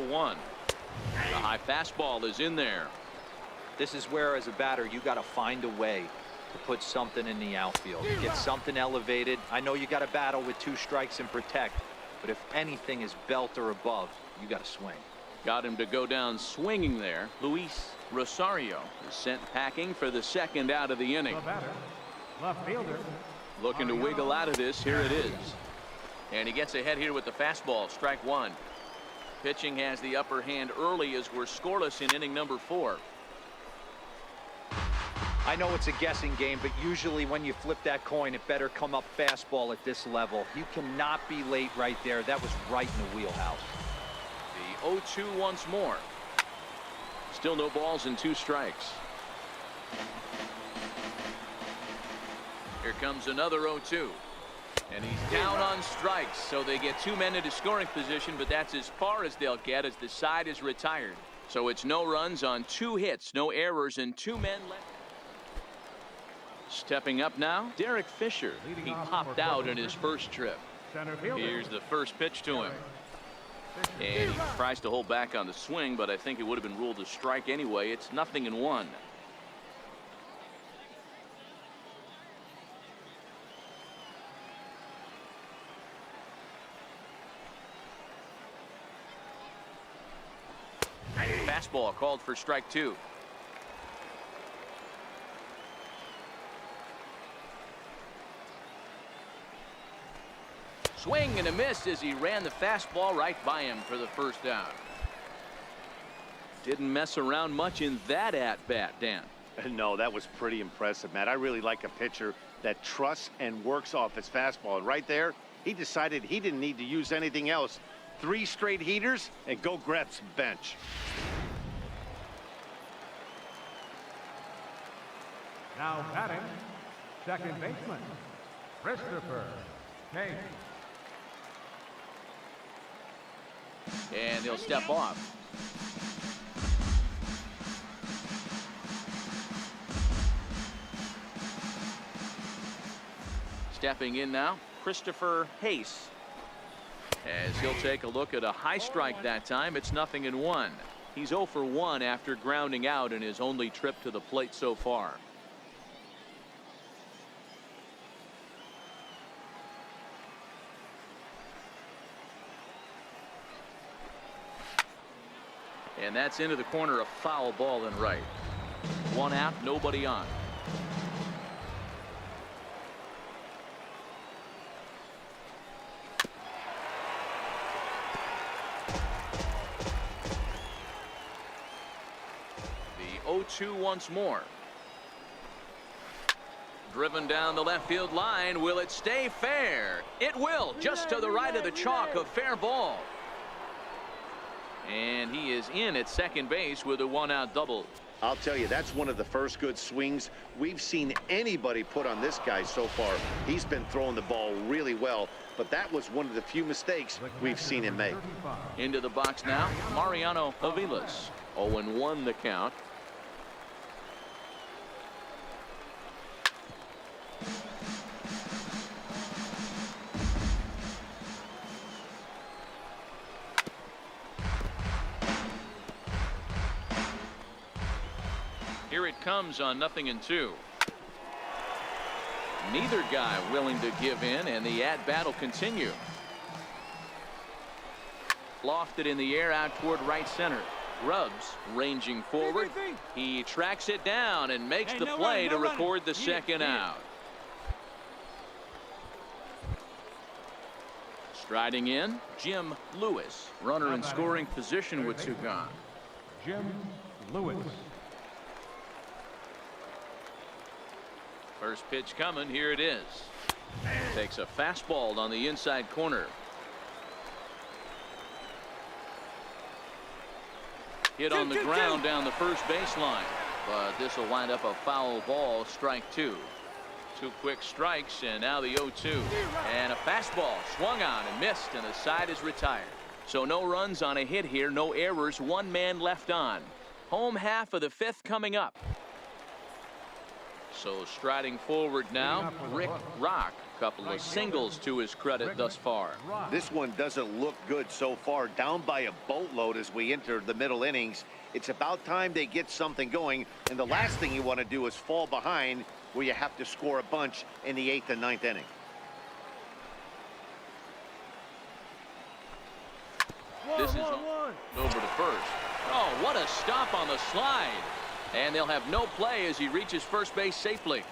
0-1. The high fastball is in there. This is where, as a batter, you got to find a way to put something in the outfield. Get something elevated. I know you got to battle with 2 strikes and protect, but if anything is belt or above, you got to swing. Got him to go down swinging there. Luis Rosario is sent packing for the 2nd out of the inning. The batter, left fielder. Looking to wiggle out of this. Here it is. And he gets ahead here with the fastball. Strike 1. Pitching has the upper hand early as we're scoreless in inning number 4. I know it's a guessing game, but usually when you flip that coin, it better come up fastball at this level. You cannot be late right there. That was right in the wheelhouse. The 0-2 once more. Still no balls and 2 strikes. Here comes another 0-2. And he's down on strikes, so they get 2 men into scoring position, but that's as far as they'll get as the side is retired. So it's no runs on 2 hits, no errors, and 2 men left. Stepping up now, Derek Fisher. He popped out in his first trip. Here's the first pitch to him. And he tries to hold back on the swing, but I think it would have been ruled a strike anyway. It's 0-1. Fastball called for strike 2. Swing and a miss as he ran the fastball right by him for the 1st down. Didn't mess around much in that at-bat, Dan. No, that was pretty impressive, Matt. I really like a pitcher that trusts and works off his fastball. And right there, he decided he didn't need to use anything else. 3 straight heaters and go grab some bench. Now batting, second baseman, Christopher Hayes. And he'll step off. Stepping in now, Christopher Hayes. As he'll take a look at a high strike that time. It's 0-1. He's 0 for 1 after grounding out in his only trip to the plate so far. And that's into the corner, a foul ball and right. 1 out, nobody on. The 0-2 once more. Driven down the left field line. Will it stay fair? It will, just to the right of the chalk, a fair ball. And he is in at second base with a 1-out double. I'll tell you, that's one of the first good swings we've seen anybody put on this guy so far. He's been throwing the ball really well, but that was one of the few mistakes we've seen him make. Into the box now, Mariano Aviles. 0-1 the count. Here it comes on 0-2. Neither guy willing to give in, and the at-bat will continue. Lofted in the air out toward right center. Grubbs ranging forward. He tracks it down and makes the play to record the 2nd out. Striding in, Jim Lewis. Runner in scoring position with 2 gone. Jim Lewis. First pitch coming. Here it is. Takes a fastball on the inside corner. Hit on the ground down the first baseline, but this will wind up a foul ball. Strike 2. 2 quick strikes, and now the 0-2. And a fastball swung on and missed, and the side is retired. So no runs on a hit here, no errors, 1 man left on. Home half of the 5th coming up. So striding forward now, Rick Rock. Couple of singles to his credit thus far. This one doesn't look good so far. Down by a boatload as we enter the middle innings. It's about time they get something going. And the last thing you want to do is fall behind where you have to score a bunch in the 8th and 9th inning. This is over to first. Oh, what a stop on the slide. And they'll have no play as he reaches first base safely.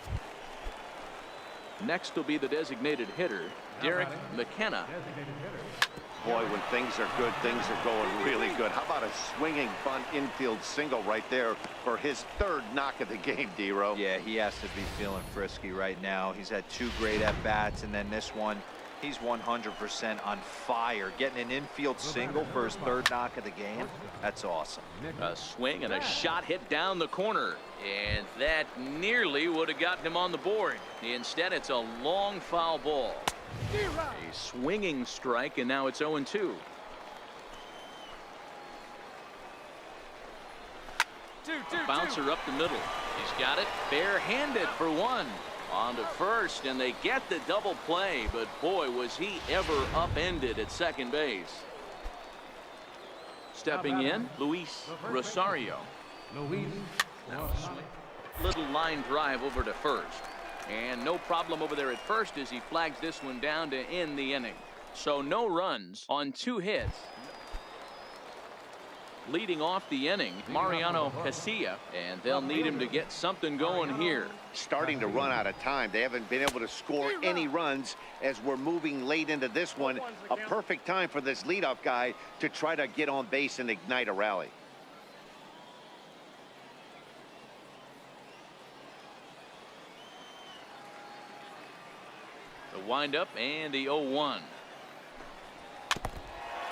Next will be the designated hitter, Derek McKenna. Boy, when things are good, things are going really good. How about a swinging bunt infield single right there for his 3rd knock of the game, D-Row? Yeah, he has to be feeling frisky right now. He's had 2 great at-bats, and then this one, he's 100% on fire. Getting an infield single for his 3rd knock of the game, that's awesome. A swing and a shot hit down the corner. And that nearly would have gotten him on the board. Instead, it's a long foul ball. A swinging strike, and now it's 0-2. A bouncer up the middle. He's got it barehanded for 1. On to first, and they get the double play, but boy, was he ever upended at second base. Stepping in, Luis Rosario. Now little line drive over to first, and no problem over there at first as he flags this one down to end the inning. So no runs on 2 hits. Leading off the inning, Mariano Casilla, and they'll need him to get something going here. Starting to run out of time. They haven't been able to score any runs as we're moving late into this one. A perfect time for this leadoff guy to try to get on base and ignite a rally. The windup and the 0-1.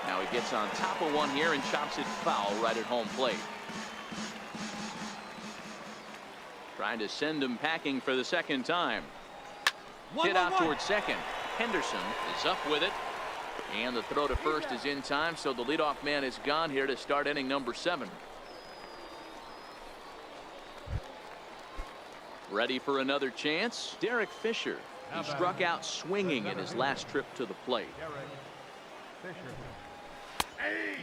Now he gets on top of one here and chops it foul right at home plate. Trying to send him packing for the 2nd time. Hit out towards second. Henderson is up with it. And the throw to first is in time, so the leadoff man is gone here to start inning number 7. Ready for another chance? Derek Fisher. He struck out swinging in his last trip to the plate.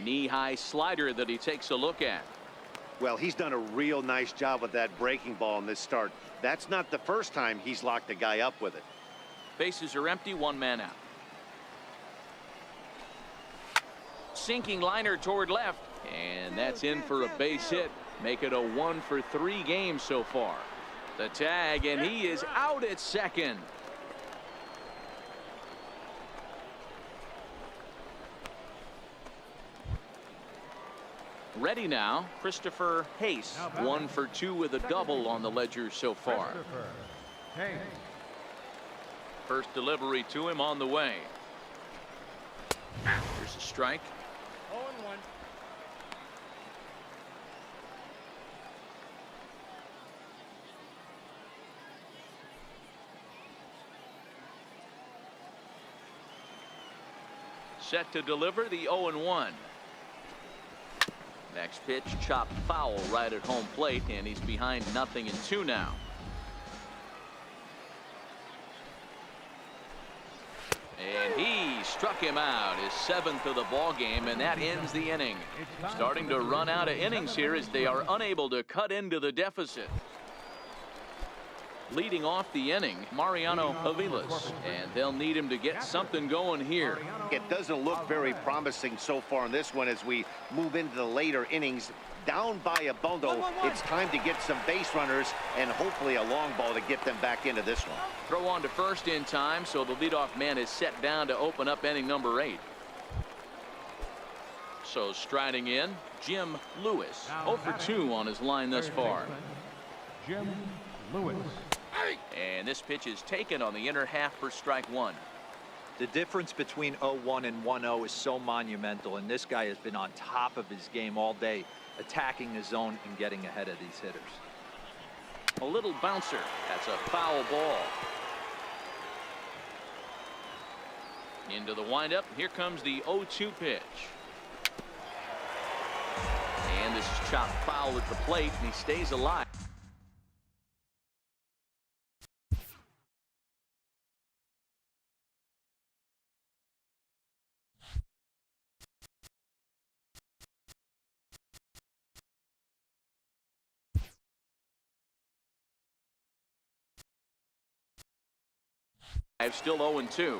Knee-high slider that he takes a look at. Well, he's done a real nice job with that breaking ball in this start. That's not the first time he's locked a guy up with it. Bases are empty, 1 man out. Sinking liner toward left, and that's in for a base hit. Make it a 1-for-3 game so far. The tag, and he is out at second. Ready now, Christopher Hayes, 1 for 2 with a double on the ledger so far. First delivery to him on the way. Here's a strike. 0-1. Set to deliver the 0-1. Next pitch chopped foul right at home plate, and he's behind 0-2 now. And he struck him out, his 7th of the ball game, and that ends the inning. Starting to run out of innings here as they are unable to cut into the deficit. Leading off the inning, Mariano Aviles, and they'll need him to get something going here. It doesn't look very promising so far in this one as we move into the later innings. Down by a bundle, it's time to get some base runners and hopefully a long ball to get them back into this one. Throw on to first in time, so the leadoff man is set down to open up inning number 8. So striding in, Jim Lewis, 0 for 2 on his line thus far. Jim Lewis. And this pitch is taken on the inner half for strike 1. The difference between 0-1 and 1-0 is so monumental, and this guy has been on top of his game all day, attacking the zone and getting ahead of these hitters. A little bouncer. That's a foul ball. Into the windup. Here comes the 0-2 pitch. And this is chopped foul at the plate, and he stays alive. Still 0-2.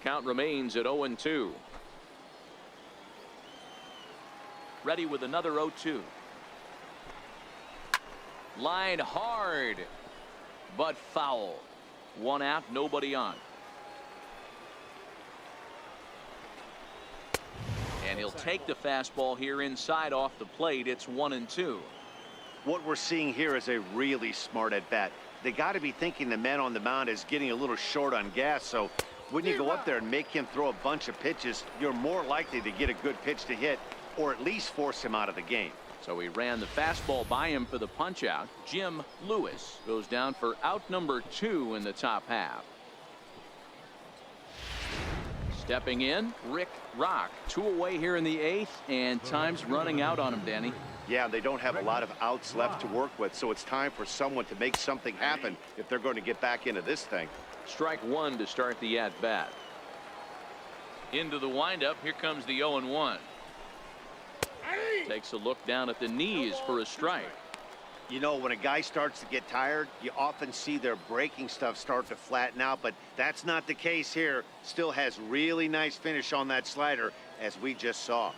Count remains at 0-2. Ready with another 0-2. Line hard, but foul. One out, nobody on. And he'll take the fastball here inside off the plate. It's 1-2. What we're seeing here is a really smart at bat. They got to be thinking the man on the mound is getting a little short on gas. So when you go up there and make him throw a bunch of pitches, you're more likely to get a good pitch to hit or at least force him out of the game. So he ran the fastball by him for the punch out. Jim Lewis goes down for out number 2 in the top half. Stepping in, Rick Rock. 2 away here in the 8th, and time's running out on him, Danny. Yeah, they don't have a lot of outs left to work with, so it's time for someone to make something happen if they're going to get back into this thing. Strike 1 to start the at-bat. Into the windup. Here comes the 0-1. Takes a look down at the knees for a strike. You know, when a guy starts to get tired, you often see their breaking stuff start to flatten out, but that's not the case here. Still has really nice finish on that slider, as we just saw.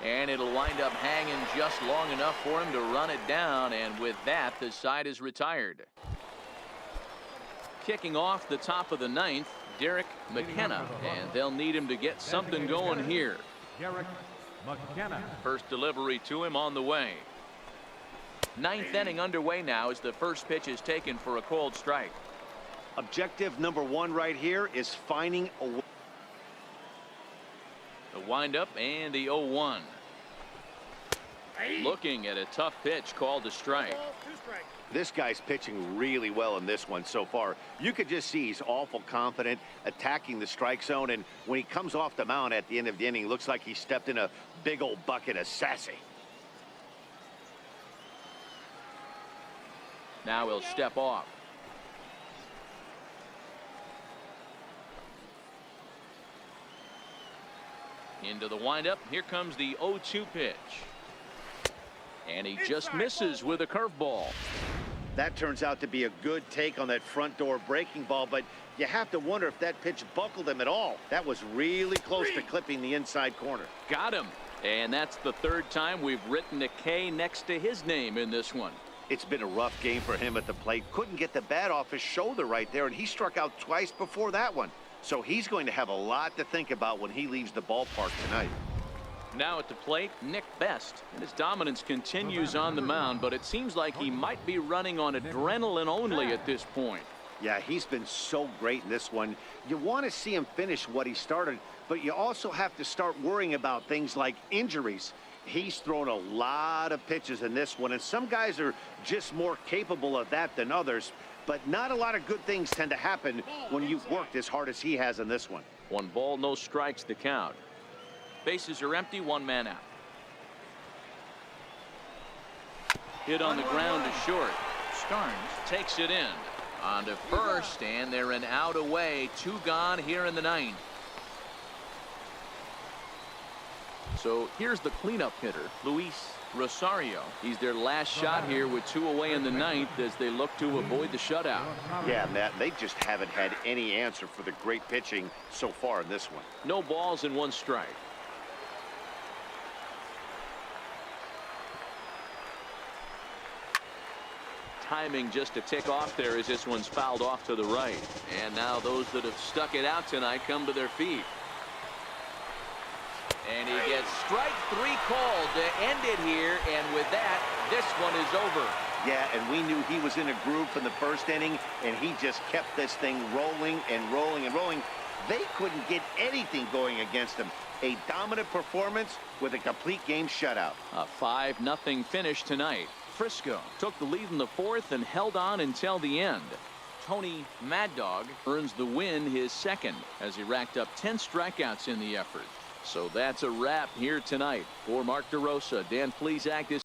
And it'll wind up hanging just long enough for him to run it down, and with that, the side is retired. Kicking off the top of the 9th, Derek McKenna, and they'll need him to get something going here. Derek McKenna. First delivery to him on the way. 9th inning underway now as the first pitch is taken for a called strike. Objective number 1 right here is finding a way. The windup and the 0-1. Looking at a tough pitch called a strike. This guy's pitching really well in this one so far. You could just see he's awful confident attacking the strike zone, and when he comes off the mound at the end of the inning, looks like he stepped in a big old bucket of sassy. Now he'll step off. Into the windup. Here comes the 0-2 pitch. And he just misses with a curveball. That turns out to be a good take on that front door breaking ball, but you have to wonder if that pitch buckled him at all. That was really close to clipping the inside corner. Got him. And that's the 3rd time we've written a K next to his name in this one. It's been a rough game for him at the plate. Couldn't get the bat off his shoulder right there, and he struck out twice before that one. So he's going to have a lot to think about when he leaves the ballpark tonight. Now at the plate, Nick Best. And his dominance continues on the mound, but it seems like he might be running on adrenaline only at this point. Yeah, he's been so great in this one. You want to see him finish what he started, but you also have to start worrying about things like injuries. He's thrown a lot of pitches in this one, and some guys are just more capable of that than others, but not a lot of good things tend to happen when you've worked as hard as he has in this one. 1 ball, no strikes to count. Bases are empty, 1 man out. Hit on the ground to short. Starnes takes it in. On to first, and they're an out away. 2 gone here in the 9th. So here's the cleanup hitter, Luis Rosario. He's their last shot here with 2 away in the 9th as they look to avoid the shutout. Yeah, Matt, they just haven't had any answer for the great pitching so far in this one. No balls and 1 strike. Timing just to tick off there as this one's fouled off to the right. And now those that have stuck it out tonight come to their feet. And he gets strike 3 called to end it here, and with that, this one is over. Yeah, and we knew he was in a groove in the 1st inning, and he just kept this thing rolling and rolling and rolling. They couldn't get anything going against him. A dominant performance with a complete game shutout. A 5-0 finish tonight. Frisco took the lead in the 4th and held on until the end. Tony Mad Dog earns the win, his 2nd, as he racked up 10 strikeouts in the effort. So that's a wrap here tonight. For Mark DeRosa, Dan Plesac, this